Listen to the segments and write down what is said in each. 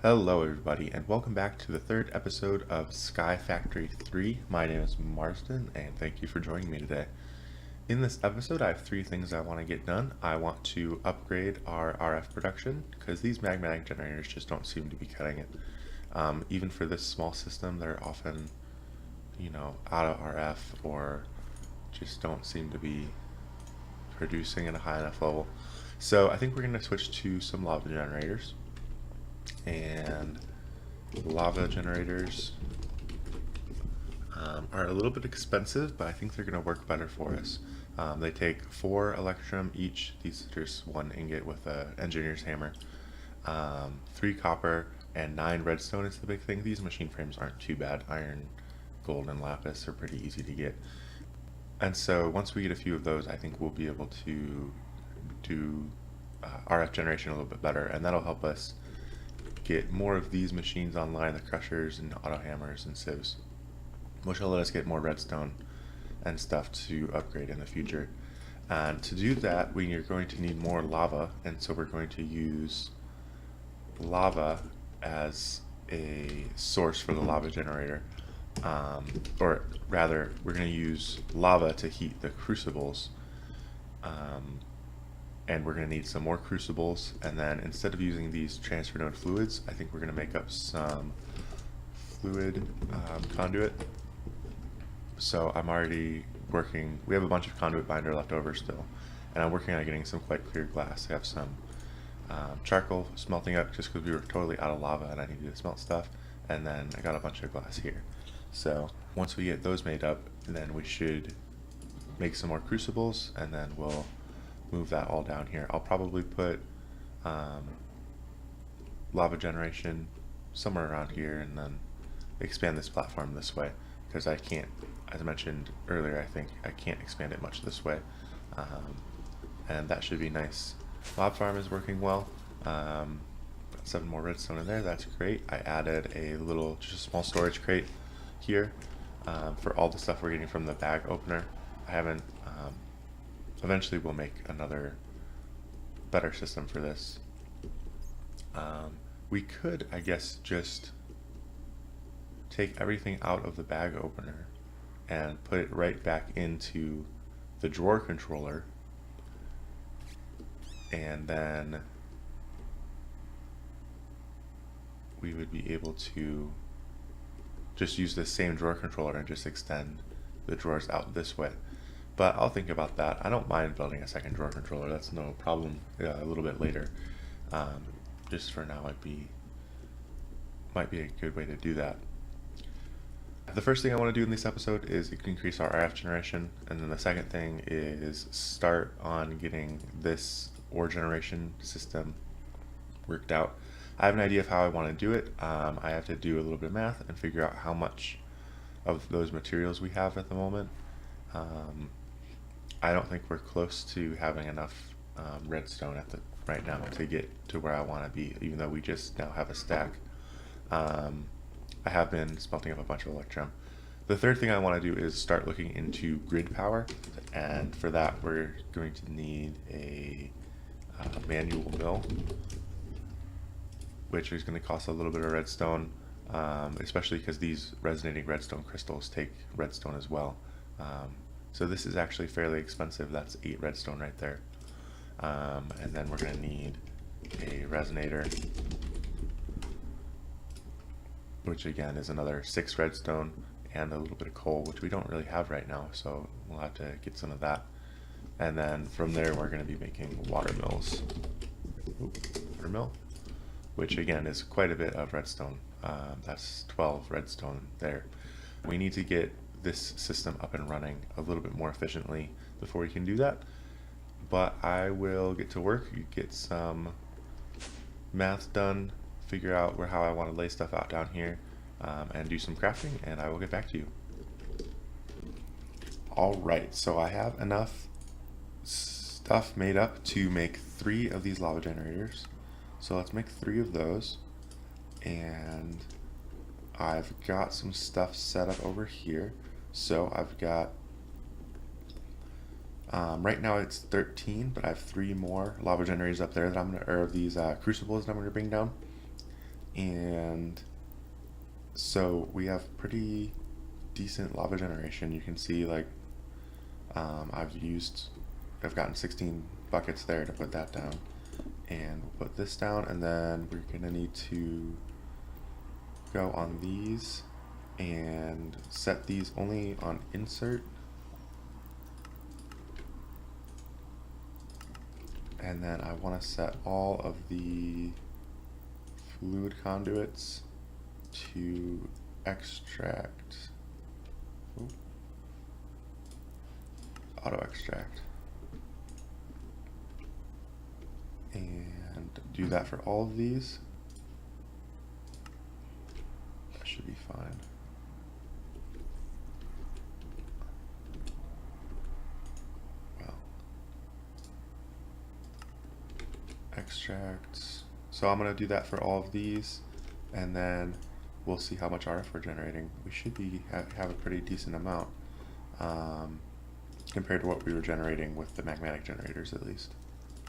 Hello, everybody, and welcome back to the third episode of Sky Factory 3. My name is Marsden, and thank you for joining me today. In this episode, I have three things I want to get done. I want to upgrade our RF production, because these magnetic generators just don't seem to be cutting it. Even for this small system, they're often, out of RF or just don't seem to be producing at a high enough level. So I think we're going to switch to some lava generators. And lava generators are a little bit expensive, but I think they're going to work better for us. They take 4 electrum each. These are just 1 ingot with an engineer's hammer. 3 copper and 9 redstone is the big thing. These machine frames aren't too bad. Iron, gold, and lapis are pretty easy to get. And so once we get a few of those, I think we'll be able to do RF generation a little bit better, and that'll help us get more of these machines online, the crushers and auto hammers and sieves, which will let us get more redstone and stuff to upgrade in the future. And to do that, we are going to need more lava, and so we're going to use lava as a source for the lava generator. Or rather, we're going to use lava to heat the crucibles. And we're going to need some more crucibles, and then instead of using these transfer node fluids, I think we're going to make up some fluid conduit. So I'm already working, we have a bunch of conduit binder left over still, and I'm working on getting some quite clear glass. I have some charcoal smelting up just because we were totally out of lava and I needed to smelt stuff, and then I got a bunch of glass here. So once we get those made up, then we should make some more crucibles, and then we'll move that all down here. I'll probably put lava generation somewhere around here and then expand this platform this way, because I can't, as I mentioned earlier, I think I can't expand it much this way. And that should be nice. Mob farm is working well. Got 7 more redstone in there, that's great. I added a little, just a small storage crate here for all the stuff we're getting from the bag opener. I haven't eventually we'll make another better system for this. We could, I guess, just take everything out of the bag opener and put it right back into the drawer controller, and then we would be able to just use the same drawer controller and just extend the drawers out this way. But I'll think about that. I don't mind building a second drawer controller. That's no problem a little bit later. Just for now, might be a good way to do that. The first thing I want to do in this episode is increase our RF generation, and then the second thing is start on getting this ore generation system worked out. I have an idea of how I want to do it. I have to do a little bit of math and figure out how much of those materials we have at the moment. I don't think we're close to having enough redstone right now to get to where I want to be, even though we just now have a stack. I have been smelting up a bunch of electrum. The third thing I want to do is start looking into grid power, and for that we're going to need a manual mill, which is going to cost a little bit of redstone, especially because these resonating redstone crystals take redstone as well. So this is actually fairly expensive. That's 8 redstone right there. And then we're going to need a resonator, which again is another 6 redstone and a little bit of coal, which we don't really have right now, so we'll have to get some of that. And then from there we're going to be making water mills. Water mill, which again is quite a bit of redstone. That's 12 redstone there. We need to get this system up and running a little bit more efficiently before we can do that, but I will get to work, get some math done, figure out how I want to lay stuff out down here, and do some crafting, and I will get back to you. Alright, so I have enough stuff made up to make 3 of these lava generators, so let's make 3 of those. And I've got some stuff set up over here. So I've got, right now it's 13, but I have 3 more lava generators up there that I'm gonna, or these crucibles that I'm gonna bring down. And so we have pretty decent lava generation. You can see like I've gotten 16 buckets there to put that down. And we'll put this down, and then we're gonna need to go on these and set these only on insert. And then I want to set all of the fluid conduits to extract. Ooh. Auto extract. And do that for all of these. That should be fine. Well, extracts. So I'm going to do that for all of these, and then we'll see how much RF we're generating. We should be have a pretty decent amount compared to what we were generating with the magmatic generators, at least.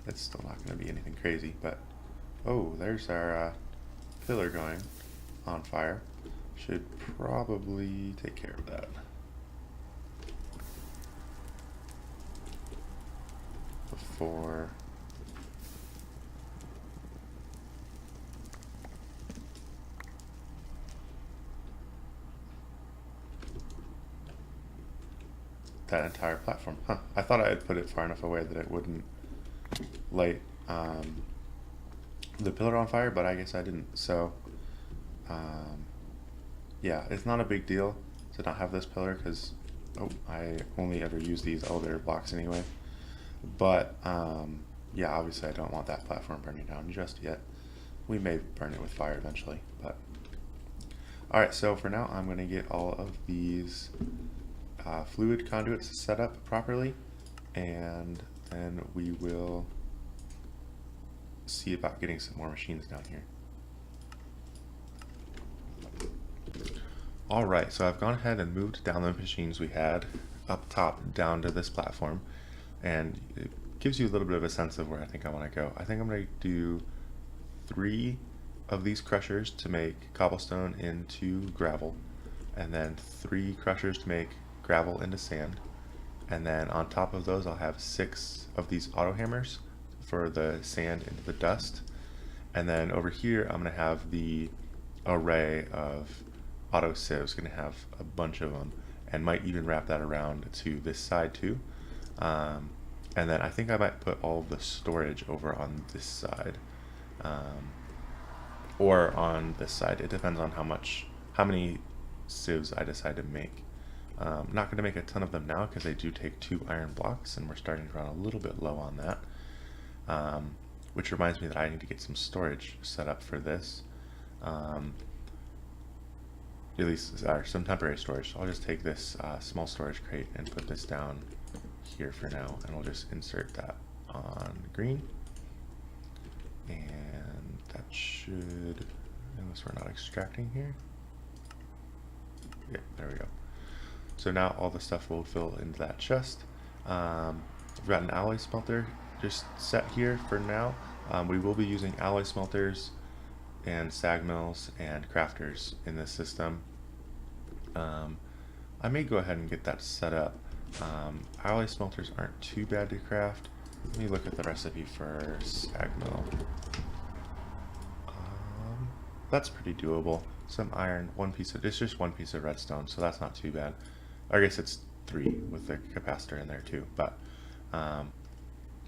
It's still not going to be anything crazy, but oh, there's our pillar going on fire. Should probably take care of that before that entire platform. Huh, I thought I had put it far enough away that it wouldn't light the pillar on fire, but I guess I didn't. So yeah, it's not a big deal to not have this pillar because I only ever use these elevator blocks anyway. But yeah, obviously I don't want that platform burning down just yet. We may burn it with fire eventually, but alright, so for now I'm going to get all of these fluid conduits set up properly, and then we will see about getting some more machines down here. Alright, so I've gone ahead and moved down the machines we had up top down to this platform, and it gives you a little bit of a sense of where I think I want to go. I think I'm going to do 3 of these crushers to make cobblestone into gravel, and then 3 crushers to make gravel into sand, and then on top of those I'll have 6 of these auto hammers for the sand into the dust, and then over here I'm going to have the array of auto sieves. Going to have a bunch of them, and might even wrap that around to this side too, and then I think I might put all of the storage over on this side, or on this side. It depends on how many sieves I decide to make. I'm not going to make a ton of them now because they do take 2 iron blocks, and we're starting to run a little bit low on that. Which reminds me that I need to get some storage set up for this. At least some temporary storage. So I'll just take this small storage crate and put this down here for now, and we'll just insert that on green. And that should, unless we're not extracting here. Yeah, there we go. So now all the stuff will fill into that chest. We've got an alloy smelter just set here for now. We will be using alloy smelters and sag mills and crafters in this system. I may go ahead and get that set up. Alloy smelters aren't too bad to craft. Let me look at the recipe for sag mill. That's pretty doable. Some iron, it's just 1 piece of redstone, so that's not too bad. I guess it's 3 with the capacitor in there too, but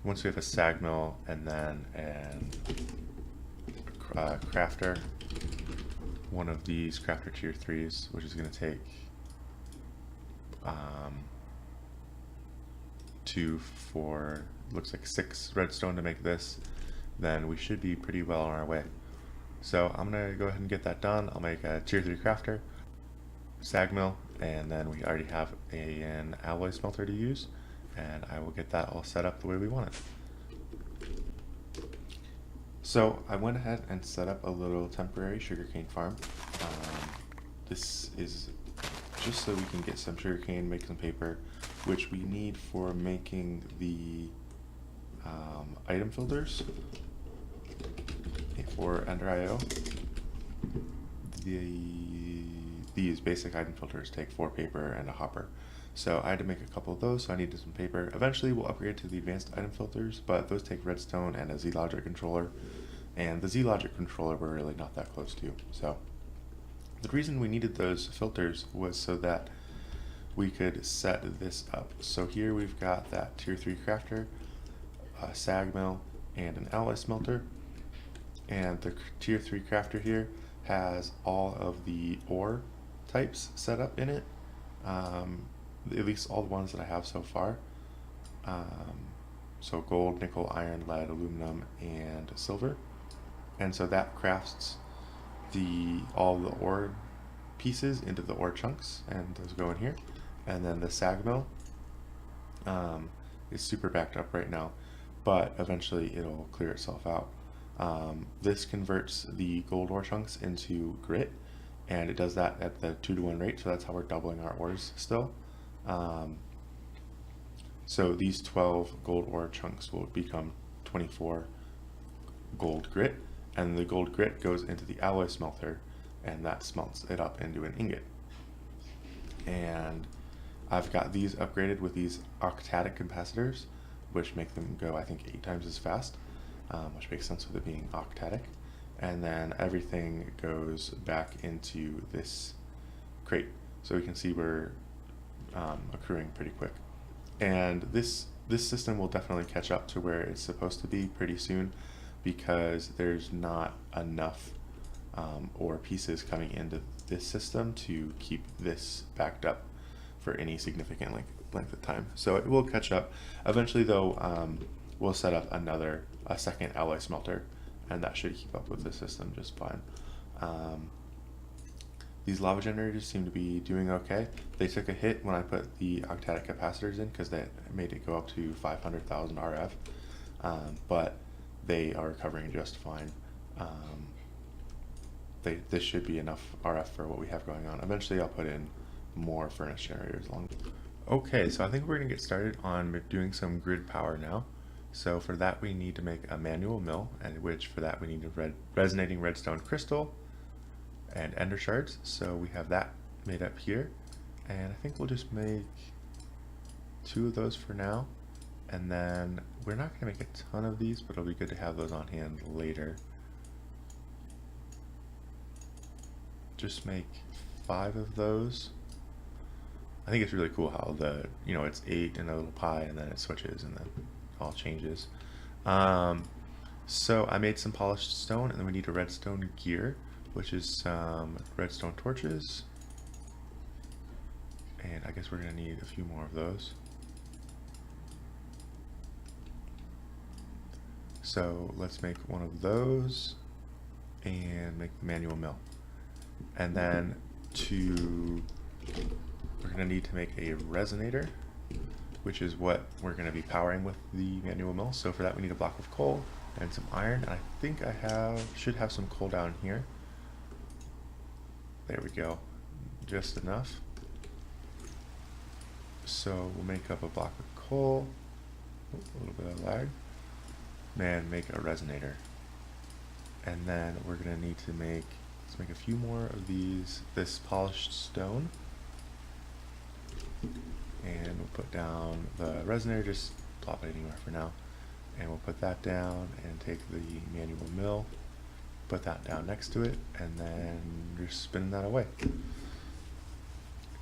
once we have a sag mill and then a crafter, one of these crafter tier 3s, which is going to take 2, 4, looks like 6 redstone to make this, then we should be pretty well on our way. So I'm going to go ahead and get that done. I'll make a tier 3 crafter, sag mill, and then we already have an alloy smelter to use, and I will get that all set up the way we want it. So I went ahead and set up a little temporary sugarcane farm. This is just so we can get some sugarcane, make some paper, which we need for making the item filters for Ender IO. these basic item filters take 4 paper and a hopper. So I had to make a couple of those, so I needed some paper. Eventually we'll upgrade to the advanced item filters, but those take redstone and a Z-Logic controller. And the Z-Logic controller we're really not that close to. So the reason we needed those filters was so that we could set this up. So here we've got that tier 3 crafter, a sag mill, and an alloy smelter. And the tier 3 crafter here has all of the ore types set up in it, at least all the ones that I have so far. So gold, nickel, iron, lead, aluminum, and silver. And so that crafts all the ore pieces into the ore chunks, and those go in here. And then the sag mill is super backed up right now, but eventually it'll clear itself out. This converts the gold ore chunks into grit, and it does that at the 2-to-1 rate, so that's how we're doubling our ores still. So these 12 gold ore chunks will become 24 gold grit, and the gold grit goes into the alloy smelter, and that smelts it up into an ingot. And I've got these upgraded with these octadic capacitors, which make them go, I think, 8 times as fast, which makes sense with it being octadic. And then everything goes back into this crate. So we can see we're accruing pretty quick. And this system will definitely catch up to where it's supposed to be pretty soon, because there's not enough ore pieces coming into this system to keep this backed up for any significant length of time. So it will catch up. Eventually though, we'll set up a second alloy smelter, and that should keep up with the system just fine. These lava generators seem to be doing okay. They took a hit when I put the octadic capacitors in, because that made it go up to 500,000 RF, but they are recovering just fine. This should be enough RF for what we have going on. Eventually I'll put in more furnace generators along. Okay, so I think we're gonna get started on doing some grid power now. So for that we need to make a manual mill, and which for that we need a resonating redstone crystal and ender shards. So we have that made up here, and I think we'll just make 2 of those for now, and then we're not gonna make a ton of these, but it'll be good to have those on hand later. Just make 5 of those. I think it's really cool how it's 8 and a little pi, and then it switches and then all changes. So I made some polished stone, and then we need a redstone gear, which is some redstone torches. And I guess we're gonna need a few more of those. So let's make one of those and make the manual mill. And then we're gonna need to make a resonator, which is what we're gonna be powering with the manual mill. So for that we need a block of coal and some iron, and I think I should have some coal down here. There we go, just enough. So we'll make up a block of coal, a little bit of lag, and make a resonator. And then we're gonna need to let's make a few more of this polished stone. And we'll put down the resonator, just plop it anywhere for now. And we'll put that down and take the manual mill, put that down next to it, and then just spinning that away.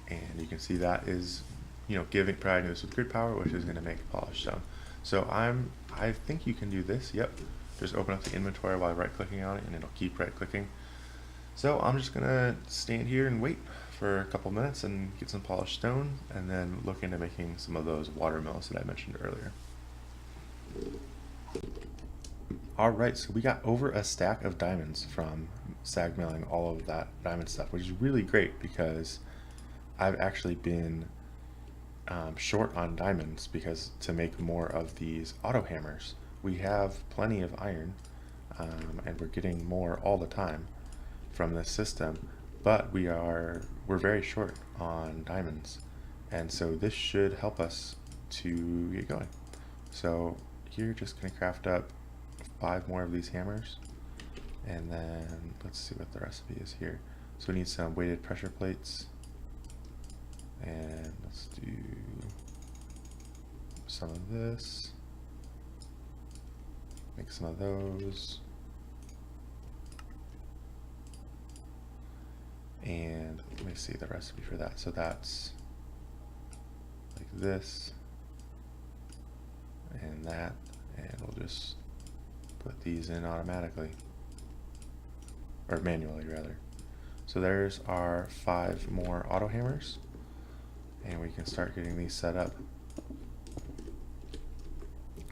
And you can see that is, providing this with grid power, which is going to make polished stone. So I think you can do this. Yep. Just open up the inventory while right clicking on it, and it'll keep right clicking. So I'm just going to stand here and wait for a couple minutes and get some polished stone, and then look into making some of those water mills that I mentioned earlier. Alright, so we got over a stack of diamonds from sag milling all of that diamond stuff, which is really great because I've actually been short on diamonds, because to make more of these auto hammers we have plenty of iron, and we're getting more all the time from this system, but we're very short on diamonds, and so this should help us to get going. So here, just gonna craft up 5 more of these hammers, and then let's see what the recipe is here. So we need some weighted pressure plates, and let's do some of this, make some of those, and let me see the recipe for that. So that's like this and that, and we'll just put these in automatically, or manually rather. So there's our 5 more auto hammers, and we can start getting these set up.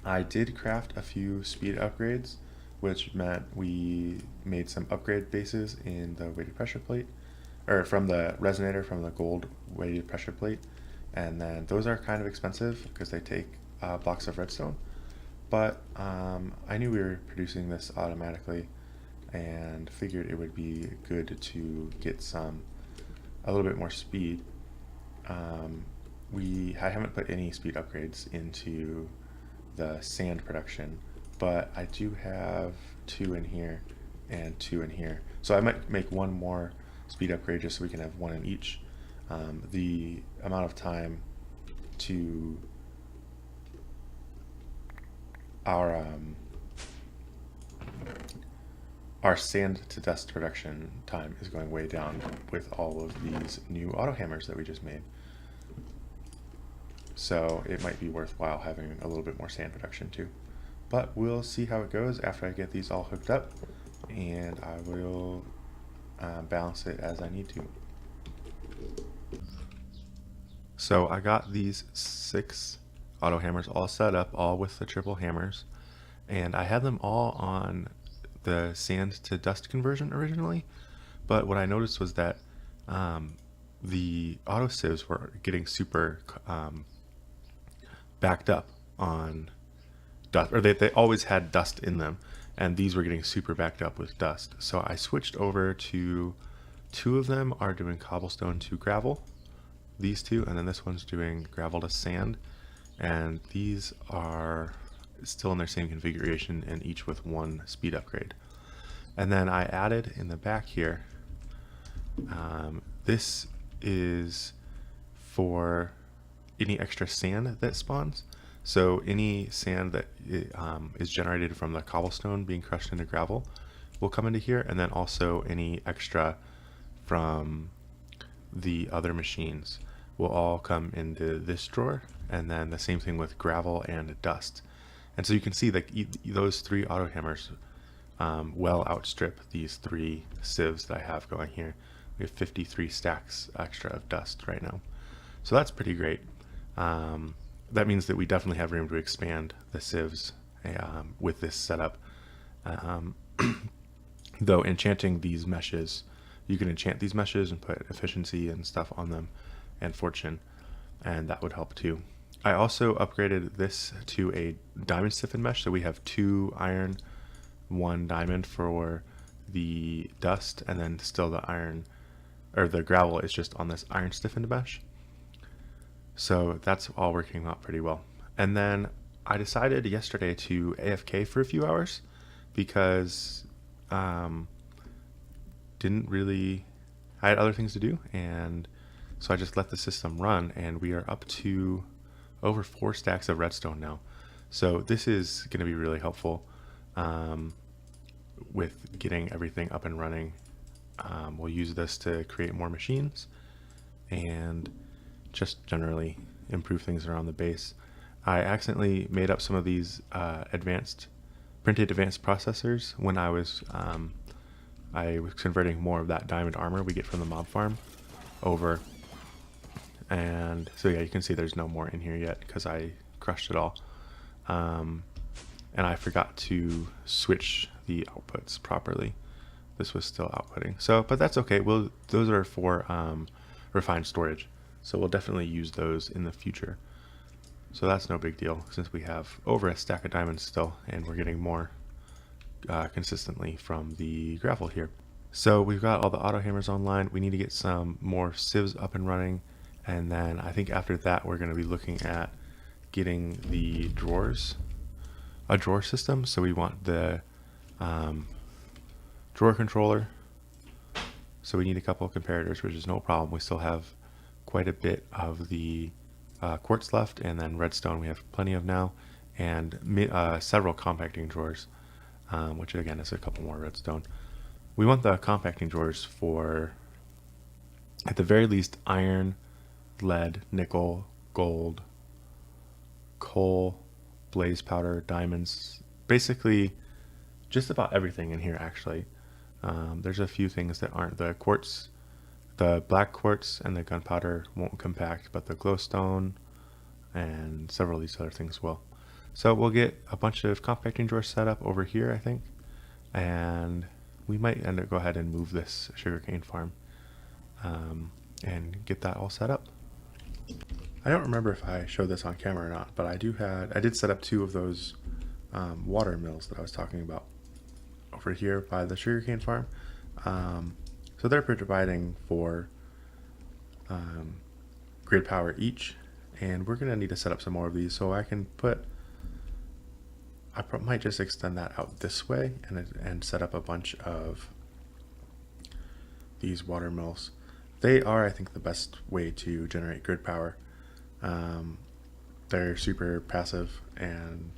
I did craft a few speed upgrades, which meant we made some upgrade bases in the weighted pressure plate, or from the resonator, from the gold weighted pressure plate. And then those are kind of expensive because they take blocks of redstone. But I knew we were producing this automatically and figured it would be good to get a little bit more speed. I haven't put any speed upgrades into the sand production, but I do have 2 in here and 2 in here. So I might make 1 more speed upgrade just so we can have 1 in each. The amount of time to our sand to dust production time is going way down with all of these new auto hammers that we just made. So it might be worthwhile having a little bit more sand production too. But we'll see how it goes after I get these all hooked up, and I will balance it as I need to. So I got these 6 auto hammers all set up, all with the triple hammers, and I had them all on the sand to dust conversion originally, but what I noticed was that the auto sieves were getting super backed up on dust, or they always had dust in them, and these were getting super backed up with dust. So I switched over to 2 of them are doing cobblestone to gravel, these 2, and then this one's doing gravel to sand, and these are still in their same configuration and each with 1 speed upgrade. And then I added in the back here, this is for any extra sand that spawns. So any sand that is generated from the cobblestone being crushed into gravel will come into here, and then also any extra from the other machines will all come into this drawer, and then the same thing with gravel and dust. And so you can see that those 3 auto hammers well outstrip these 3 sieves that I have going here. We have 53 stacks extra of dust right now. So that's pretty great. That means that we definitely have room to expand the sieves with this setup. Though enchanting these meshes, you can enchant these meshes and put efficiency and stuff on them and fortune, and that would help too. I also upgraded this to a diamond stiffened mesh, so we have 2 iron, 1 diamond for the dust, and then still the iron, or the gravel is just on this iron stiffened mesh. So that's all working out pretty well. And then I decided yesterday to AFK for a few hours because I had other things to do, and so I just let the system run, and we are up to over 4 stacks of redstone now. So this is going to be really helpful with getting everything up and running. We'll use this to create more machines and just generally improve things around the base. I accidentally made up some of these printed advanced processors when I was converting more of that diamond armor we get from the mob farm over. And so yeah, you can see there's no more in here yet because I crushed it all. And I forgot to switch the outputs properly. This was still outputting. So, but that's okay. Those are for refined storage. So we'll definitely use those in the future. So that's no big deal since we have over a stack of diamonds still, and we're getting more consistently from the gravel here. So we've got all the auto hammers online. We need to get some more sieves up and running. And then I think after that, we're going to be looking at getting the drawers, a drawer system. So we want the drawer controller. So we need a couple of comparators, which is no problem. We still have quite a bit of the quartz left, and then redstone we have plenty of now, and several compacting drawers, which again is a couple more redstone. We want the compacting drawers for, at the very least, iron, lead, nickel, gold, coal, blaze powder, diamonds, basically just about everything in here actually. There's a few things that aren't. The quartz, the black quartz and the gunpowder won't compact, but the glowstone and several of these other things will. So we'll get a bunch of compacting drawers set up over here, I think, and we might end up go ahead and move this sugarcane farm and get that all set up. I don't remember if I showed this on camera or not, but I did set up 2 of those water mills that I was talking about over here by the sugarcane farm. So they're providing for grid power each, and we're gonna need to set up some more of these. So I can might just extend that out this way and set up a bunch of these water mills. They are, I think, the best way to generate grid power. They're super passive and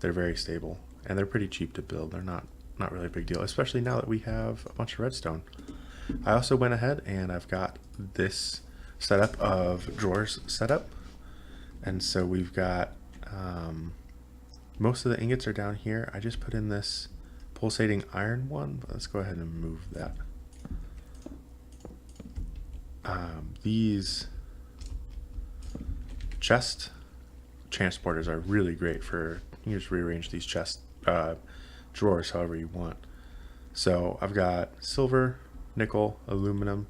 they're very stable, and they're pretty cheap to build. They're not really a big deal, especially now that we have a bunch of redstone. I also went ahead and I've got this setup of drawers set up, and so we've got most of the ingots are down here. I just put in this pulsating iron one, but let's go ahead and move that. These chest transporters are really great for, you can just rearrange these chest drawers however you want. So I've got silver, nickel, aluminum,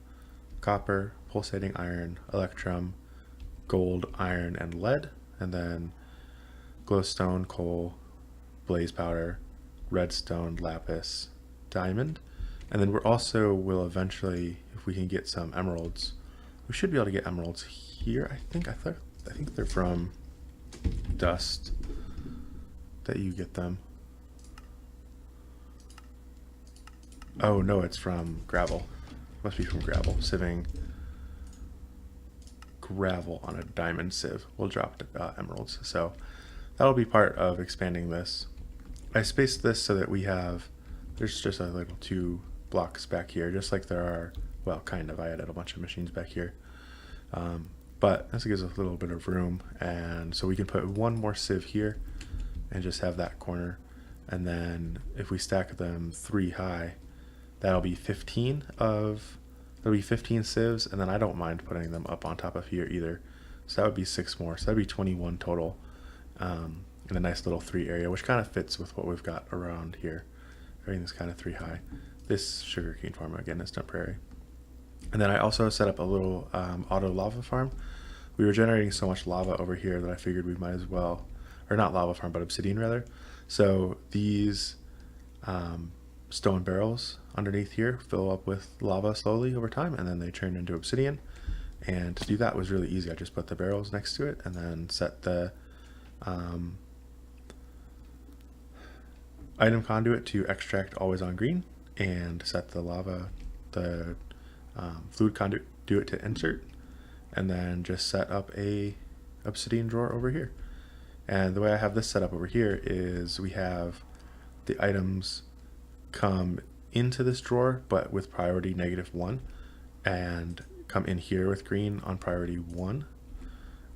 copper, pulsating iron, electrum, gold, iron, and lead, and then glowstone, coal, blaze powder, redstone, lapis, diamond, and then we'll eventually, if we can get some emeralds, we should be able to get emeralds here. I think they're from dust that you get them. Oh no, it's from gravel. Must be from gravel. Sieving gravel on a diamond sieve will drop emeralds. So that'll be part of expanding this. I spaced this so that there's just a little 2 blocks back here, just like there are, well, kind of. I added a bunch of machines back here. But this gives us a little bit of room, and so we can put 1 more sieve here and just have that corner. And then if we stack them 3 high, that'll be 15 sieves, and then I don't mind putting them up on top of here either. So that would be 6 more. So that'd be 21 total in a nice little 3 area, which kind of fits with what we've got around here. Everything's kind of 3 high. This sugarcane farm, again, is temporary. And then I also set up a little auto lava farm. We were generating so much lava over here that I figured we might as well, or not lava farm, but obsidian rather. So these stone barrels underneath here fill up with lava slowly over time, and then they turn into obsidian. And to do that was really easy. I just put the barrels next to it and then set the item conduit to extract always on green, and set the fluid conduit to insert, and then just set up a obsidian drawer over here. And the way I have this set up over here is we have the items come into this drawer but with priority -1, and come in here with green on priority 1,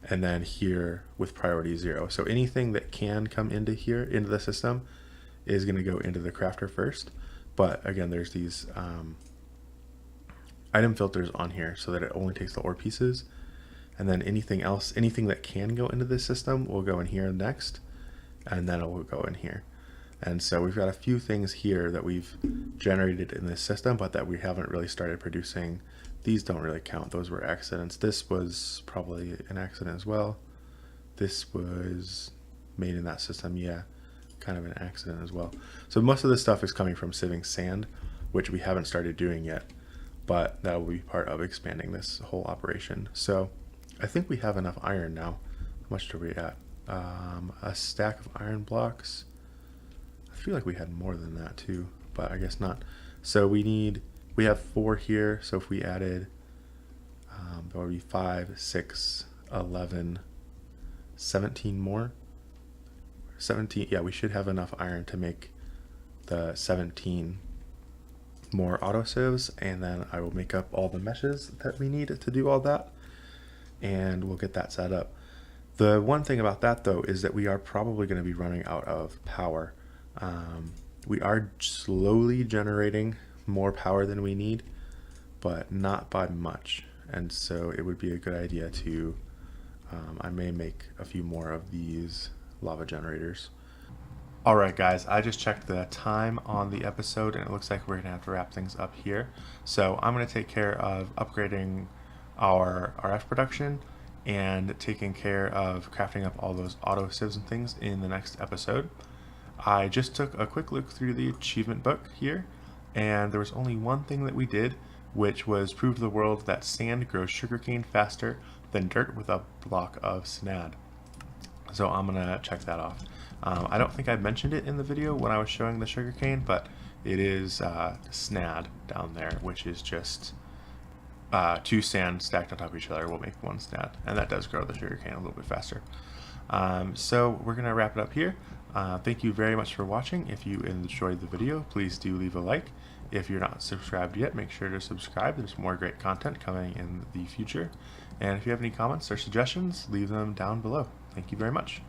and then here with priority 0. So anything that can come into here, into the system, is going to go into the crafter first. But again, there's these item filters on here so that it only takes the ore pieces, and then anything that can go into this system will go in here next, and then it will go in here. And so we've got a few things here that we've generated in this system, but that we haven't really started producing. These don't really count. Those were accidents. This was probably an accident as well. This was made in that system. Yeah, kind of an accident as well. So most of this stuff is coming from sieving sand, which we haven't started doing yet, but that will be part of expanding this whole operation. So I think we have enough iron now. How much are we at? A stack of iron blocks. I feel like we had more than that too, but I guess not. So we need We have 4 here, so if we added, that would be 5, 6, 11, 17 more. 17, yeah, we should have enough iron to make the 17 more autosieves, and then I will make up all the meshes that we need to do all that, and we'll get that set up. The one thing about that though is that we are probably going to be running out of power. We are slowly generating more power than we need, but not by much, and so it would be a good idea to I may make a few more of these lava generators. Alright guys, I just checked the time on the episode and it looks like we're going to have to wrap things up here. So I'm going to take care of upgrading our RF production and taking care of crafting up all those auto sieves and things in the next episode. I just took a quick look through the achievement book here, and there was only one thing that we did, which was prove to the world that sand grows sugarcane faster than dirt with a block of snad. So I'm gonna check that off. I don't think I mentioned it in the video when I was showing the sugarcane, but it is snad down there, which is just 2 sand stacked on top of each other will make 1 snad, and that does grow the sugarcane a little bit faster. So we're gonna wrap it up here. Thank you very much for watching. If you enjoyed the video, please do leave a like. If you're not subscribed yet, make sure to subscribe. There's more great content coming in the future. And if you have any comments or suggestions, leave them down below. Thank you very much.